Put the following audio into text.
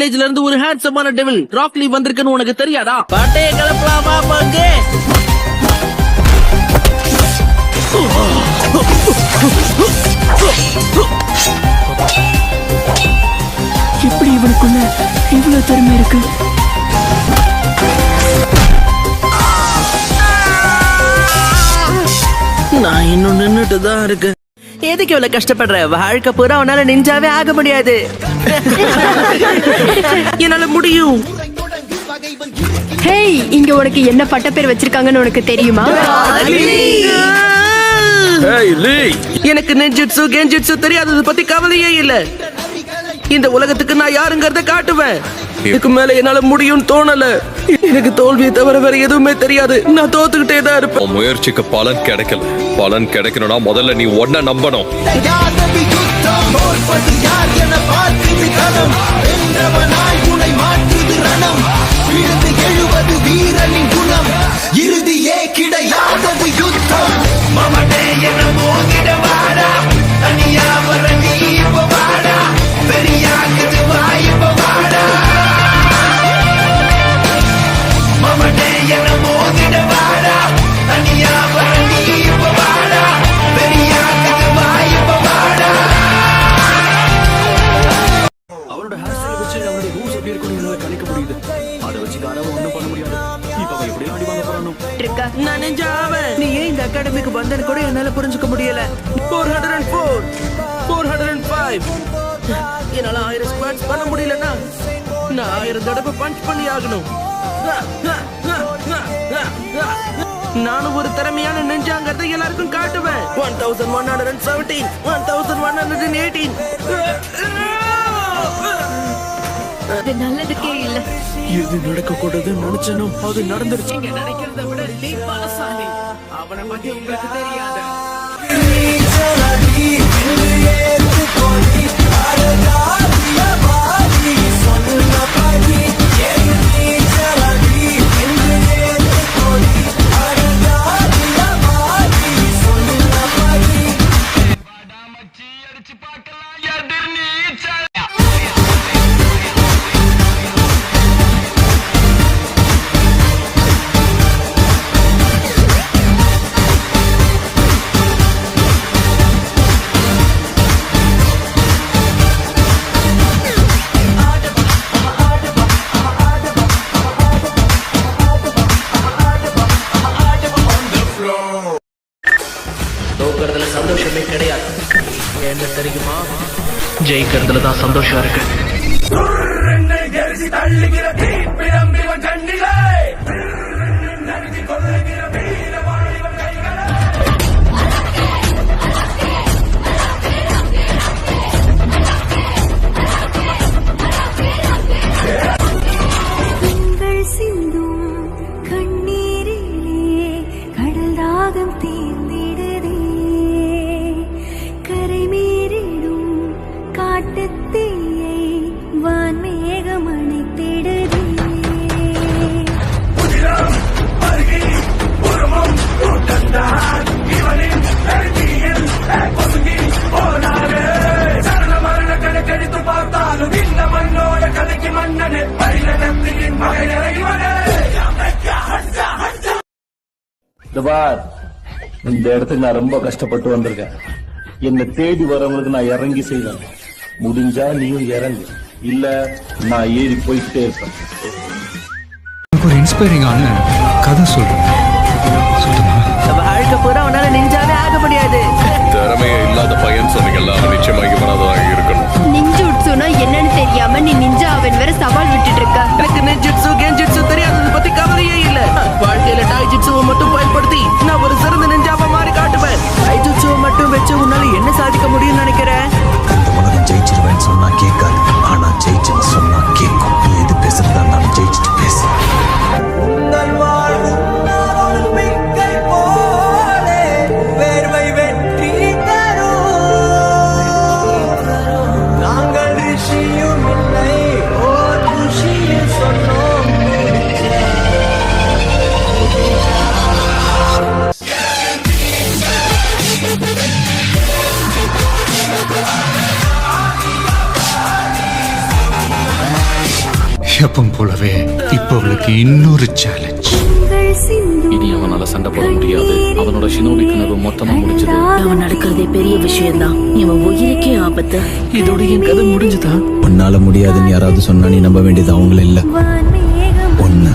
வில்லேஜ்ல இருந்து ஒரு ஹேண்ட்ஸமான டெவில் ராக்லி வந்திருக்குன்னு உனக்கு தெரியாதா? பாட்டையை கிளப்பலாமா பாங்க? எப்படி இவனுக்குள்ள இவ்வளவு திறமை இருக்கு? நான் இன்னும் நின்னுட்டு தான் இருக்கேன். எதுக்கு இவ்வளவு கஷ்டப்படுற? வாழ்க்கை பூரா உன்னால நிஞ்சாவே ஆக முடியாது. என்னால முடியும். ஹேய், இங்க உனக்கு என்ன பட்டப்பேர் வச்சிருக்காங்கன்னு உனக்கு தெரியுமா? எனக்கு நெஞ்சுட்சு கெஞ்சுட்சு தெரியாதது பத்தி கவலையே இல்ல. இந்த உலகத்துக்கு நான் யாருங்கறத காட்டுவேன். இதுக்கு மேல என்னால முடியும் தோணல. எனக்கு தோல்வியை தவிர வேற எதுவுமே தெரியாது. நான் தோத்துக்கிட்டே தான் இருப்பேன். முயற்சிக்கு பலன் கிடைக்கல. பலன் கிடைக்கணும்னா முதல்ல நீ ஒன்ன நம்பணும். இறுதியே கிடையாதது யுத்தம். மமடே என மோதிட வாடா, தனியா வர நீ இப்ப வாடா, பெரியாக்குது வாய்ப்ப வாடா. மமடே என மோதிட வாடா, தனியா வர நீ இப்ப வாடா, பெரியாக்குது வாய்ப்ப வாடா. அவரோட ஹேர் ஸ்டைல் வச்சு அவரோட ரூல்ஸ் எப்படி இருக்குன்னு கணிக்க முடியுது. அதை வச்சு காரவ ஒண்ணும் பண்ண முடியாது. இப்ப அவன் எப்படி ஆடி வாங்க போறானோ? நான் நெஞ்சாவன். நீ ஏன் இந்த அகாடமிக்கு வந்தேன்னு கூட என்னால புரிஞ்சுக்க முடியல. 404 405 என்னால 1000 ஸ்குவாட்ஸ் பண்ண முடியலன்னா நான் 1000 தடவை பஞ்ச் பண்ணி ஆகணும். நானும் ஒரு திறமையான நெஞ்சாங்கிறதை எல்லாருக்கும் காட்டுவேன். 1117 1118 அது நல்லதுக்கே இல்ல. எது நடக்க கூடாது நினைச்சனோ அது நடந்துருச்சு. நினைக்கிறத விட நீ பலசாலி. அவனை பத்தி உங்களுக்கு தெரியாது. தோக்கிறதுல சந்தோஷமே கிடையாது. என்ன தெரியுமா? ஜெயிக்கிறதுல தான் சந்தோஷம் இருக்கு. இந்த இடத்துக்கு நான் ரொம்ப கஷ்டப்பட்டு வந்திருக்கேன். என்னை தேடி வரவங்களுக்கு நான் இறங்கி செய்வேன். முடிஞ்சா நீயும் இறங்கு, இல்ல நான் ஏறி போயிட்டே இருப்பேன். ஒரு இன்ஸ்பைரிங்கான கதை சொல்றேன். வாழ்க்கை பூரா உன்னால நிஞ்சாவே ஆக முடியாது. திறமையே இல்லாத பையன் சொன்னீங்கல்ல, நிச்சயமா இவனாதான் இருக்கணும். நிஞ்சுட்சுனா என்னன்னு தெரியாம நீ நிஞ்சா அவன் வேற சவால் விட்டுட்டு இருக்க. எனக்கு நெஞ்சுட்சு கெஞ்சுட்சு தெரியாதது பத்தி கவலையே இல்ல. வாழ்க்கையில டாய்ஜிட்சுவை மட்டும் பயன்படுத்தி நான் ஒரு சிறந்த நெஞ்சாவ மாறி காட்டுவேன். டைஜுட்சுவை மட்டும் வச்சு உன்னால என்ன சாதிக்க முடியும்னு நினைக்கிறேன்? இந்த உலகம் ஜெயிச்சிருவேன்னு சொன்னா கேட்காது, ஆனா ஜெயிச்சுன்னு சொன்னா கேட்கும். நீ எது பேசுறதா நான் ஜெயிச்சுட்டு பேசு. நாங்கள் ரிஷியும் இல்லை, ஓர் எப்பவும் போலவே இப்போ அவளுக்கு இன்னொரு சேலஞ்ச். இனி அவனால சண்டை போட முடியாது. அவனோட ஷினோபி கனவு மொத்தமா முடிஞ்சது. அவன் நடக்கிறதே பெரிய விஷயம்தான். இவன் உயிருக்கே ஆபத்து. இதோட என் கதை முடிஞ்சுதா? உன்னால முடியாதுன்னு யாராவது சொன்னா நீ நம்ப வேண்டியது அவங்கள இல்ல, ஒண்ணு